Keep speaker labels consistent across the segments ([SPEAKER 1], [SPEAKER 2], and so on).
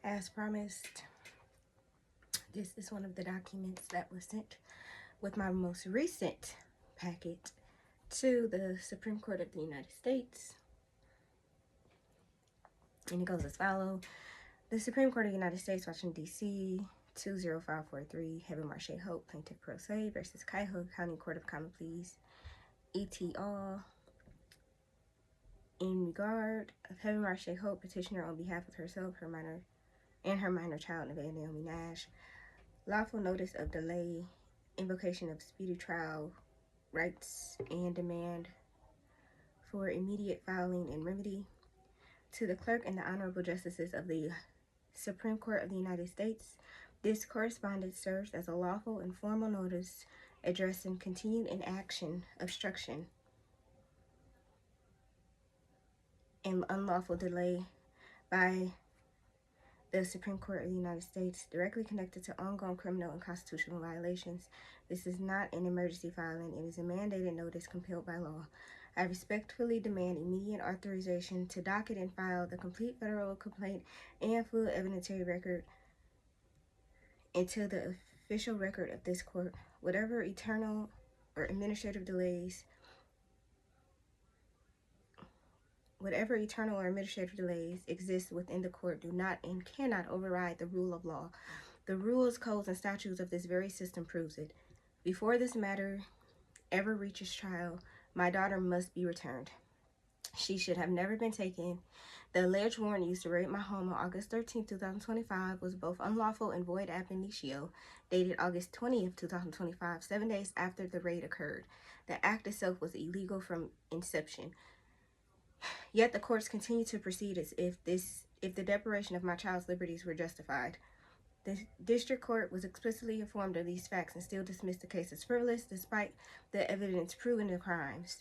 [SPEAKER 1] As promised, this is one of the documents that was sent with my most recent packet to the Supreme Court of the United States. And it goes as follows. The Supreme Court of the United States, Washington, D.C., 20543, Heaven-Marshay Hope, Plaintiff Pro Se versus Cuyahoga County Court of Common Pleas, et.al. In regard of Heaven-Marshay Hope, petitioner on behalf of herself, her minor child, Naomi Nash, lawful notice of delay, invocation of speedy trial rights, and demand for immediate filing and remedy. To the clerk and the honorable justices of the Supreme Court of the United States, this correspondence serves as a lawful and formal notice addressing continued inaction, obstruction, and unlawful delay by the Supreme Court of the United States directly connected to ongoing criminal and constitutional violations. This is not an emergency filing. It is a mandated notice compelled by law. I respectfully demand immediate authorization to docket and file the complete federal complaint and full evidentiary record into the official record of this court. Whatever eternal or administrative delays exist within the court do not and cannot override the rule of law. The rules, codes, and statutes of this very system proves it. Before this matter ever reaches trial, my daughter must be returned. She should have never been taken. The alleged warrant used to raid my home on August 13, 2025 was both unlawful and void ab initio, dated August 20th, 2025, 7 days after the raid occurred. The act itself was illegal from inception. Yet the courts continue to proceed as if the deprivation of my child's liberties were justified. The district court was explicitly informed of these facts and still dismissed the case as frivolous despite the evidence proving the crimes.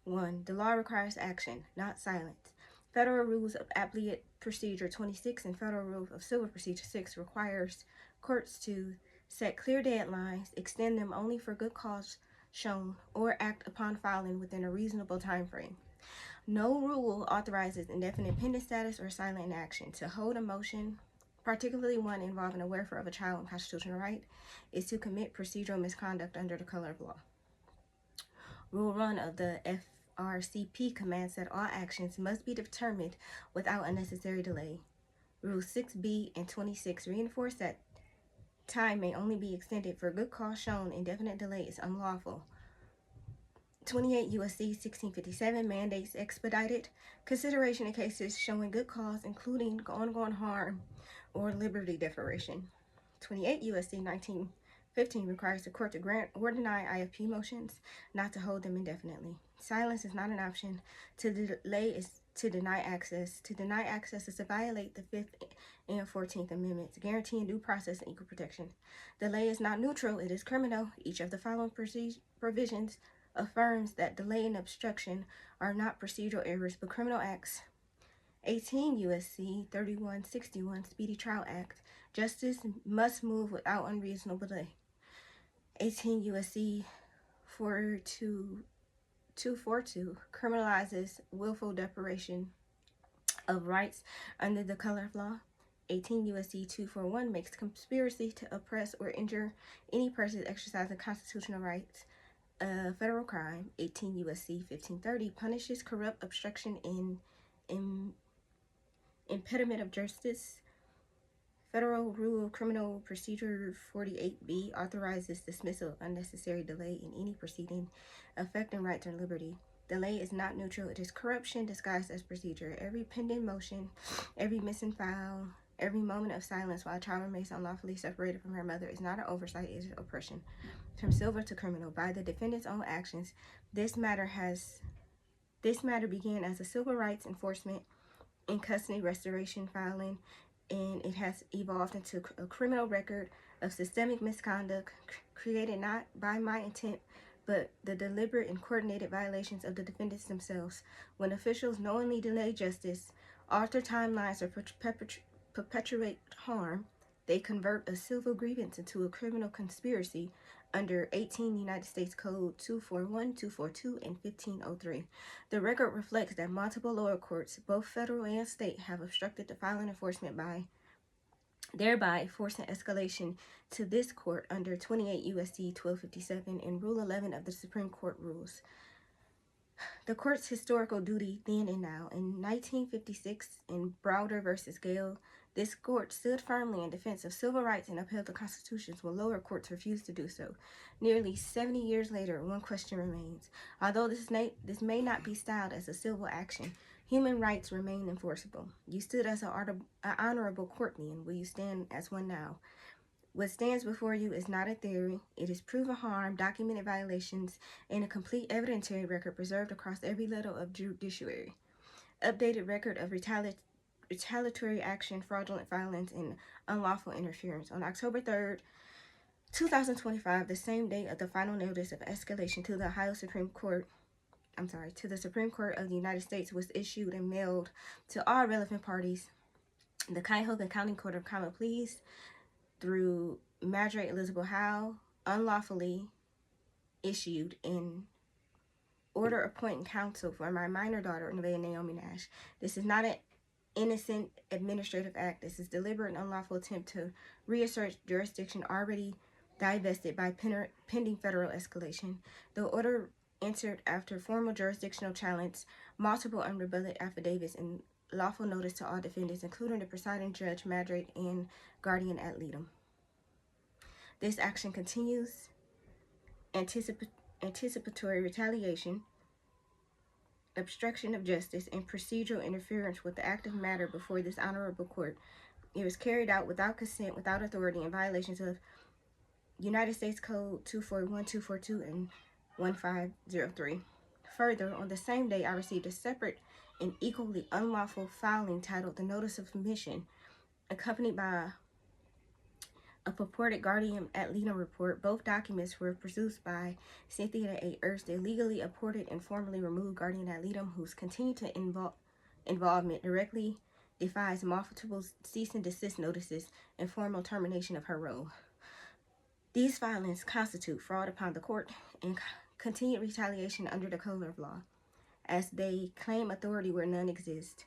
[SPEAKER 1] 1. The law requires action, not silence. Federal Rules of Appellate Procedure 26 and Federal Rules of Civil Procedure 6 requires courts to set clear deadlines, extend them only for good cause shown, or act upon filing within a reasonable time frame. No rule authorizes indefinite pending status or silent inaction. To hold a motion, particularly one involving the welfare of a child and constitutional right, is to commit procedural misconduct under the color of law. Rule 1 of the FRCP commands that all actions must be determined without unnecessary delay. Rule 6B and 26 reinforce that time may only be extended for good cause shown. Indefinite delay is unlawful. 28 U.S.C. 1657 mandates expedited consideration in cases showing good cause, including ongoing harm or liberty deprivation. 28 U.S.C. 1915 requires the court to grant or deny IFP motions, not to hold them indefinitely. Silence is not an option. To delay is to deny access. To deny access is to violate the 5th and 14th Amendments, guaranteeing due process and equal protection. Delay is not neutral, it is criminal. Each of the following provisions affirms that delay and obstruction are not procedural errors but criminal acts. 18 U.S.C. 3161 Speedy Trial Act. Justice must move without unreasonable delay. 18 U.S.C. 242 criminalizes willful deprivation of rights under the color of law. 18 U.S.C. 241 makes conspiracy to oppress or injure any person exercising constitutional rights a federal crime. 18 U.S.C. 1530 punishes corrupt obstruction in impediment of justice. Federal Rule of Criminal Procedure 48B authorizes dismissal of unnecessary delay in any proceeding affecting rights or liberty. Delay is not neutral. It is corruption disguised as procedure. Every pending motion, every missing file, every moment of silence while a child remains unlawfully separated from her mother is not an oversight, it is oppression. From civil to criminal, by the defendant's own actions, this matter began as a civil rights enforcement and custody restoration filing, and it has evolved into a criminal record of systemic misconduct created not by my intent but the deliberate and coordinated violations of the defendants themselves. When officials knowingly delay justice, alter timelines, or perpetuate harm, they convert a civil grievance into a criminal conspiracy under 18 United States Code 241, 242, and 1503. The record reflects that multiple lower courts, both federal and state, have obstructed the filing enforcement by thereby forcing escalation to this court under 28 U.S.C. 1257 and Rule 11 of the Supreme Court rules. The court's historical duty then and now. In 1956, in Browder v. Gale, this court stood firmly in defense of civil rights and upheld the constitutions when lower courts refused to do so. Nearly 70 years later, one question remains. Although this may not be styled as a civil action, human rights remain enforceable. You stood as an honorable court then. Will you stand as one now? What stands before you is not a theory. It is proven harm, documented violations, and a complete evidentiary record preserved across every level of judiciary. Updated record of retaliatory action, fraudulent violence, and unlawful interference. On October 3rd, 2025, the same day of the final notice of escalation to the Supreme Court of the United States was issued and mailed to all relevant parties. The Cuyahoga County Court of Common Pleas, through Magistrate Elizabeth Howe, unlawfully issued an order appointing counsel for my minor daughter, Naomi Nash. This is not an innocent administrative act. This is deliberate and unlawful attempt to reassert jurisdiction already divested by pending federal escalation. The order entered after formal jurisdictional challenge, multiple unrebutted affidavits, and lawful notice to all defendants, including the presiding judge, magistrate, and guardian ad litem. This action continues anticipatory retaliation, obstruction of justice, and procedural interference with the active matter before this honorable court. It was carried out without consent, without authority, in violations of United States Code 241, 242, and 1503. Further, on the same day, I received a separate and equally unlawful filing titled the Notice of Submission, accompanied by a purported guardian ad litem report. Both documents were produced by Cynthia A. Erst, the illegally appointed and formally removed guardian ad litem, whose continued involvement directly defies multiple cease and desist notices and formal termination of her role. These filings constitute fraud upon the court and continued retaliation under the color of law, as they claim authority where none exists,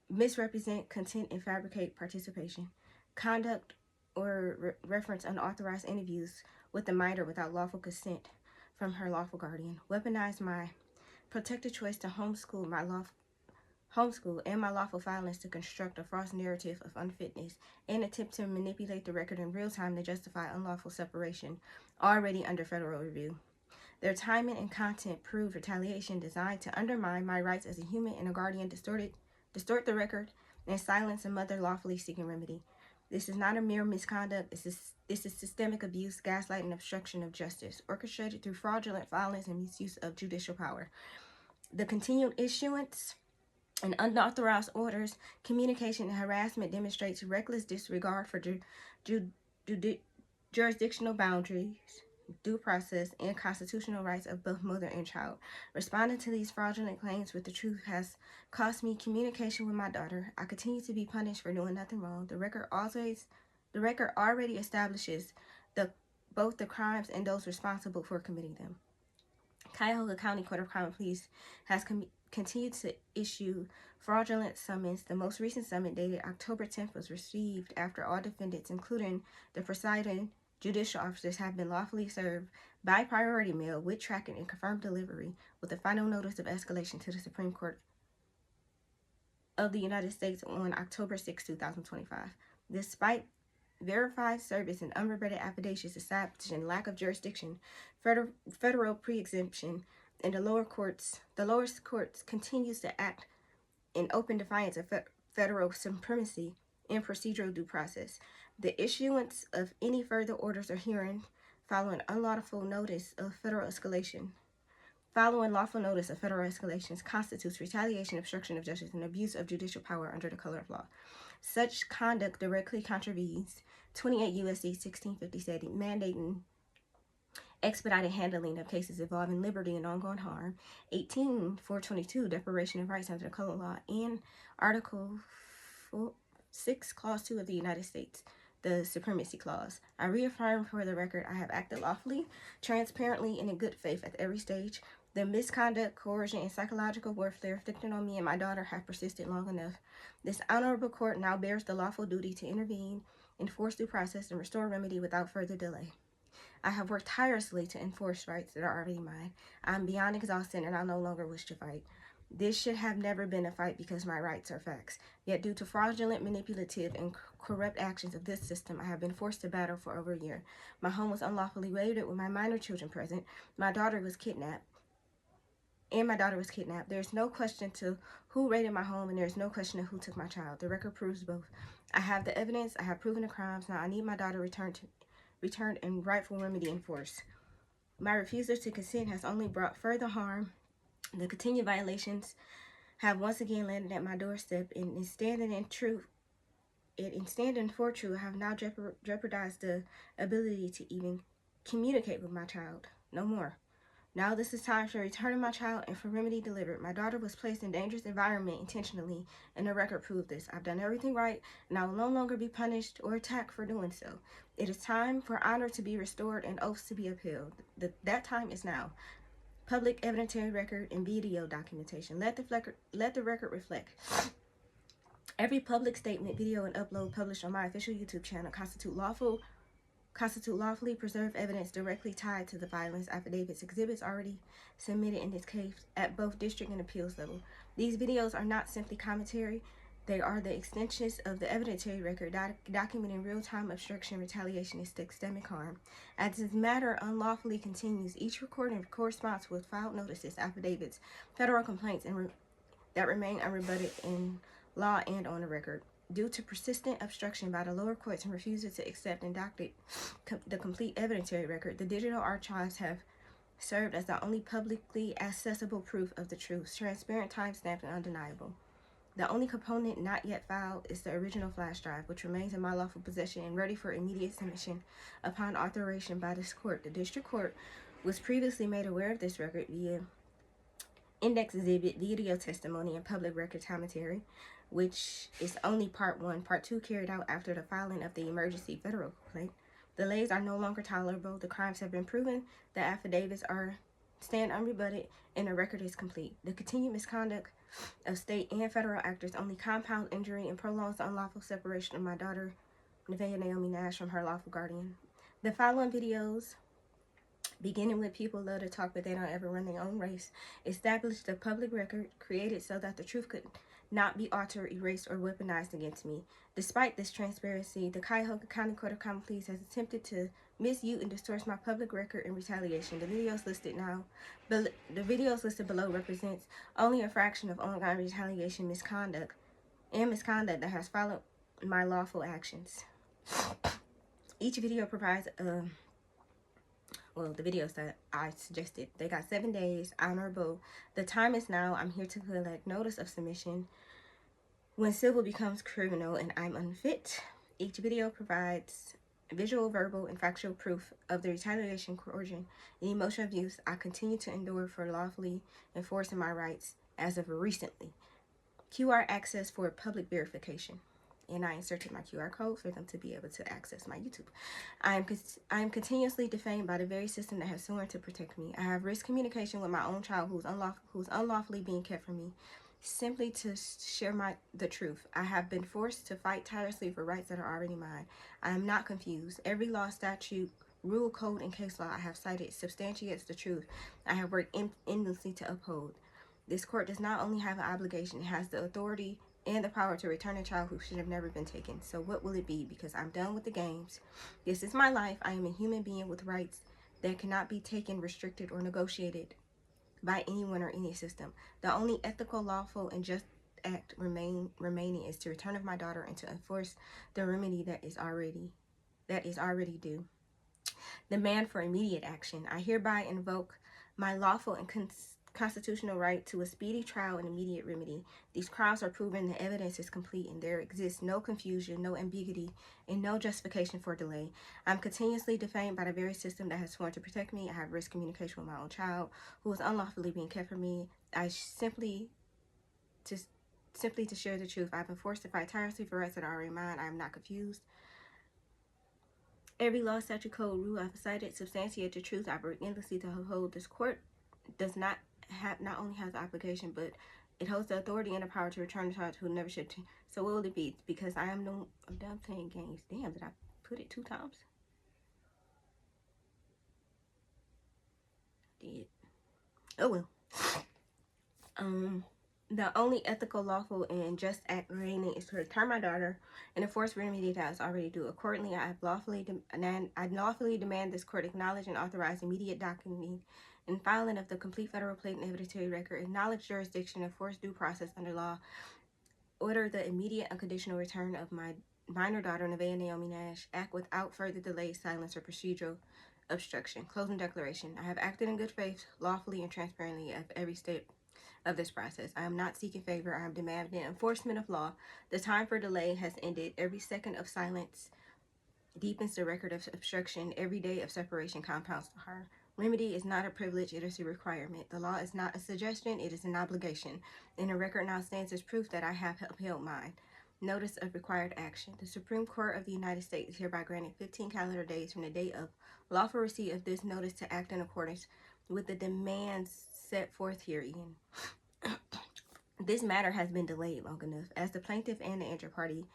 [SPEAKER 1] misrepresent, content, and fabricate participation, conduct or reference unauthorized interviews with a minor without lawful consent from her lawful guardian, weaponize my protected choice to homeschool and my lawful filings to construct a false narrative of unfitness, and attempt to manipulate the record in real time to justify unlawful separation already under federal review. Their timing and content prove retaliation designed to undermine my rights as a human and a guardian, distort the record, and silence a mother lawfully seeking remedy. This is not a mere misconduct. This is systemic abuse, gaslighting, and obstruction of justice, orchestrated through fraudulent violence and misuse of judicial power. The continued issuance and unauthorized orders, communication, and harassment demonstrates reckless disregard for jurisdictional boundaries, due process, and constitutional rights of both mother and child. Responding to these fraudulent claims with the truth has cost me communication with my daughter. I continue to be punished for doing nothing wrong. The record already establishes both the crimes and those responsible for committing them. Cuyahoga County Court of Common Pleas has continued to issue fraudulent summons. The most recent summons, dated October 10th, was received after all defendants, including the presiding judicial officers, have been lawfully served by priority mail with tracking and confirmed delivery, with the final notice of escalation to the Supreme Court of the United States on October 6, 2025. Despite verified service and unrebutted affidavits establishing lack of jurisdiction, federal pre-exemption, and the lower courts continues to act in open defiance of federal supremacy and procedural due process. The issuance of any further orders or hearing following lawful notice of federal escalations constitutes retaliation, obstruction of justice, and abuse of judicial power under the color of law. Such conduct directly contravenes 28 U.S.C. 1657, mandating expedited handling of cases involving liberty and ongoing harm, 18.422, Declaration of Rights under the color of law, and Article 6, Clause 2 of the United States, the Supremacy Clause. I reaffirm for the record I have acted lawfully, transparently, and in good faith at every stage The misconduct, coercion, and psychological warfare inflicted on me and my daughter have persisted long enough. This honorable court now bears the lawful duty to intervene, enforce due process, and restore remedy without further delay. I have worked tirelessly to enforce rights that are already mine. I am beyond exhausted and I no longer wish to fight. This should have never been a fight because my rights are facts. Yet due to fraudulent, manipulative, and corrupt actions of this system, I have been forced to battle for over a year. My home was unlawfully raided with my minor children present. My daughter was kidnapped. There is no question to who raided my home, and there is no question of who took my child. The record proves both. I have the evidence. I have proven the crimes. Now I need my daughter returned and rightful remedy enforced. My refusal to consent has only brought further harm. The continued violations have once again landed at my doorstep, and in standing for truth, I have now jeopardized the ability to even communicate with my child. No more. Now this is time for returning my child and for remedy delivered. My daughter was placed in dangerous environment intentionally, and the record proved this. I've done everything right, and I will no longer be punished or attacked for doing so. It is time for honor to be restored and oaths to be upheld. That time is now. Public evidentiary record and video documentation. Let the record reflect. Every public statement, video, and upload published on my official YouTube channel constitute lawfully preserved evidence directly tied to the violence. Affidavits, exhibits already submitted in this case at both district and appeals level. These videos are not simply commentary. They are the extensions of the evidentiary record documenting real-time obstruction, retaliation, and systemic harm. As this matter unlawfully continues, each recording corresponds with filed notices, affidavits, federal complaints, and that remain unrebutted in law and on the record. Due to persistent obstruction by the lower courts and refusal to accept and docket the complete evidentiary record, the digital archives have served as the only publicly accessible proof of the truth, transparent, time-stamped, and undeniable. The only component not yet filed is the original flash drive, which remains in my lawful possession and ready for immediate submission upon authorization by this court. The district court was previously made aware of this record via index exhibit, video testimony, and public record commentary, which is only part 1. Part 2 carried out after the filing of the emergency federal complaint. Delays are no longer tolerable. The crimes have been proven. The affidavits stand unrebutted, and the record is complete. The continued misconduct of state and federal actors only compounds injury and prolongs the unlawful separation of my daughter, Nevaeh Naomi Nash, from her lawful guardian. The following videos, beginning with people love to talk but they don't ever run their own race, established the public record created so that the truth could not be altered, erased, or weaponized against me. Despite this transparency, the Cuyahoga County Court of Common Pleas has attempted to misuse and distort my public record in retaliation. The videos listed below represents only a fraction of ongoing retaliation, misconduct that has followed my lawful actions. Each video provides the videos that I suggested, they got 7 days, honorable. The time is now. I'm here to collect notice of submission when civil becomes criminal and I'm unfit. Each video provides visual, verbal, and factual proof of the retaliation, coercion, and emotional abuse I continue to endure for lawfully enforcing my rights as of recently. QR access for public verification. And I inserted my QR code for them to be able to access my YouTube. I am continuously defamed by the very system that has sworn to protect me. I have risked communication with my own child who's unlawfully being kept from me, simply to share the truth. I have been forced to fight tirelessly for rights that are already mine. I am not confused. Every law, statute, rule, code, and case law I have cited substantiates the truth I have worked endlessly to uphold. This court does not only have an obligation, it has the authority and the power to return a child who should have never been taken. So what will it be? Because I'm done with the games. This is my life. I am a human being with rights that cannot be taken, restricted, or negotiated by anyone or any system. The only ethical, lawful, and just act remaining is to return of my daughter and to enforce the remedy that is already due. Demand for immediate action. I hereby invoke my lawful and constitutional right to a speedy trial and immediate remedy. These crimes are proven, the evidence is complete, and there exists no confusion, no ambiguity, and no justification for delay. I'm continuously defamed by the very system that has sworn to protect me. I have risked communication with my own child who is unlawfully being kept from me. I simply to share the truth. I've been forced to fight tirelessly for rights that are already mine. I am not confused. Every law, statute, code, rule I've cited substantiate the truth. I work endlessly to uphold. This court does not have, not only has the obligation, but it holds the authority and the power to return the child to who never should. So what will it be? Because I am no, I'm done playing games. Damn, did I put it 2 times? Did. Oh well. The only ethical, lawful, and just act remaining is to return my daughter and enforce remedy that is already due. Accordingly, I lawfully demand this court acknowledge and authorize immediate documenting and filing of the complete federal plate and evidentiary record, acknowledge jurisdiction, enforce due process under law, order the immediate unconditional return of my minor daughter, Nevaeh Naomi Nash, act without further delay, silence, or procedural obstruction. Closing declaration. I have acted in good faith, lawfully, and transparently at every step of this process. I am not seeking favor. I am demanding enforcement of law. The time for delay has ended. Every second of silence deepens the record of obstruction. Every day of separation compounds the harm. Remedy is not a privilege, it is a requirement. The law is not a suggestion, it is an obligation. And the record now stands as proof that I have upheld mine. Notice of required action. The Supreme Court of the United States hereby granted 15 calendar days from the date of lawful receipt of this notice to act in accordance with the demands set forth herein. This matter has been delayed long enough. As the plaintiff and the injured party,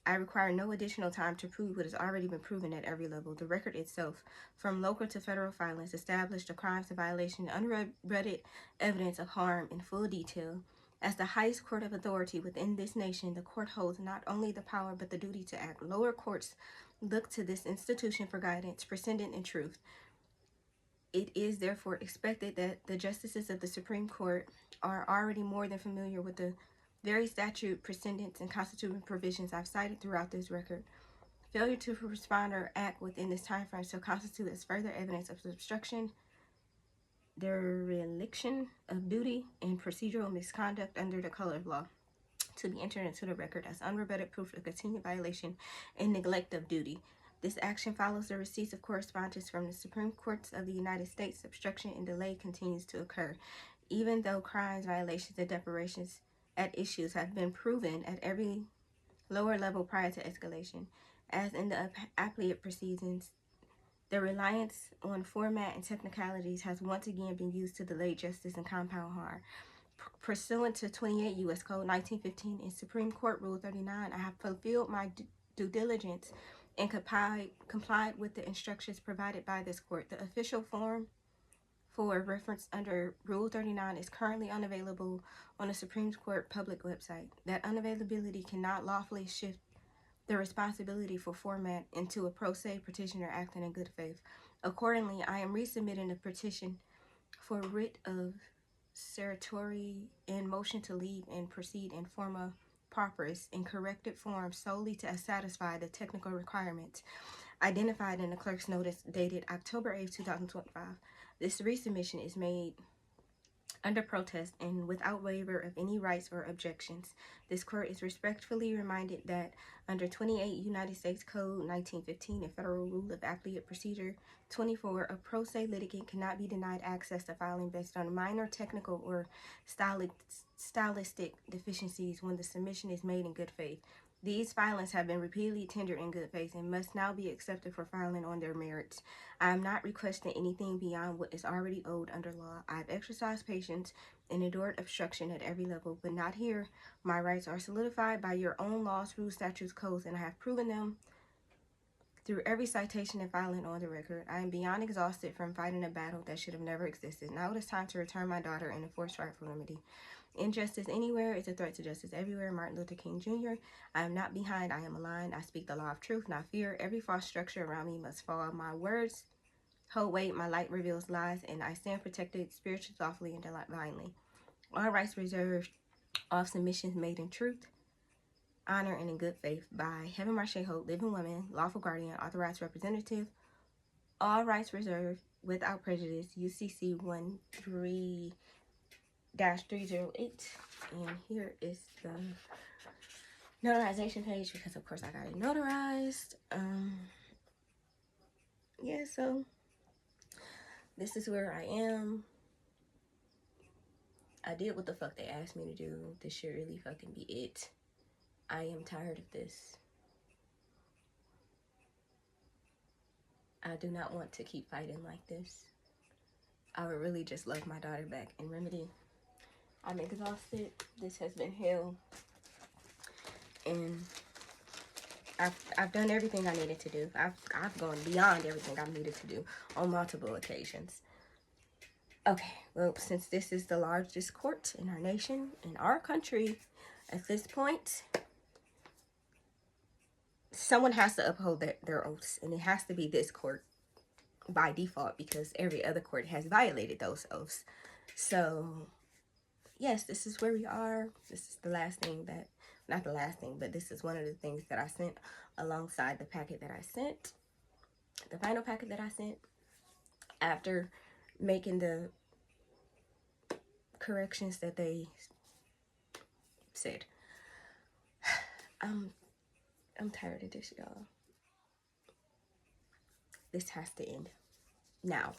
[SPEAKER 1] I require no additional time to prove what has already been proven at every level. The record itself, from local to federal filings, established the crimes of violation and unrebutted evidence of harm in full detail. As the highest court of authority within this nation, the court holds not only the power but the duty to act. Lower courts look to this institution for guidance, precedent, and truth. It is therefore expected that the justices of the Supreme Court are already more than familiar with the very statute, precedents, and constitutional provisions I've cited throughout this record. Failure to respond or act within this time frame shall constitute as further evidence of obstruction, dereliction of duty, and procedural misconduct under the color of law, to be entered into the record as unrebutted proof of continued violation and neglect of duty. This action follows the receipts of correspondence from the Supreme Courts of the United States. Obstruction and delay continues to occur, even though crimes, violations, and deprivations at issues have been proven at every lower level prior to escalation. As in the appellate proceedings, the reliance on format and technicalities has once again been used to delay justice and compound harm. Pursuant to 28 U.S. Code 1915 and Supreme Court Rule 39, I have fulfilled my due diligence and complied with the instructions provided by this court. The official form for reference under Rule 39 is currently unavailable on the Supreme Court public website. That unavailability cannot lawfully shift the responsibility for format into a pro se petitioner acting in good faith. Accordingly, I am resubmitting a petition for writ of certiorari and motion to leave and proceed in forma pauperis in corrected form solely to satisfy the technical requirements identified in the clerk's notice dated October 8, 2025. This resubmission is made under protest and without waiver of any rights or objections. This court is respectfully reminded that under 28 United States Code 1915 and Federal Rule of Appellate Procedure 24, a pro se litigant cannot be denied access to filing based on minor technical or stylistic deficiencies when the submission is made in good faith. These filings have been repeatedly tendered in good faith and must now be accepted for filing on their merits. I am not requesting anything beyond what is already owed under law. I have exercised patience and endured obstruction at every level, but not here. My rights are solidified by your own laws, rules, statutes, codes, and I have proven them through every citation and filing on the record. I am beyond exhausted from fighting a battle that should have never existed. Now it is time to return my daughter and enforce rightful remedy. Injustice anywhere is a threat to justice everywhere. Martin Luther King Jr. I am not behind, I am aligned. I speak the law of truth, not fear. Every false structure around me must fall. My words hold weight, my light reveals lies, and I stand protected spiritually, lawfully, and divinely. All rights reserved, all submissions made in truth, honor, and in good faith by Heaven-Marshay Hope, living woman, lawful guardian, authorized representative. All rights reserved without prejudice, UCC 13-308. And here is the notarization page because of course I got it notarized. Yeah, so this is where I am. I did what the fuck they asked me to do. This should really fucking be it. I am tired of this. I do not want to keep fighting like this. I would really just love my daughter back. And Remedy, I'm exhausted. This has been hell. And I've done everything I needed to do. I've gone beyond everything I needed to do on multiple occasions. Okay, well, since this is the largest court in our nation, in our country, at this point, someone has to uphold their oaths, and it has to be this court by default because every other court has violated those oaths. So, yes, this is where we are. This is the last thing that, not the last thing, but this is one of the things that I sent alongside the packet that I sent, the final packet that I sent after making the corrections that they said. I'm tired of this, y'all. This has to end now.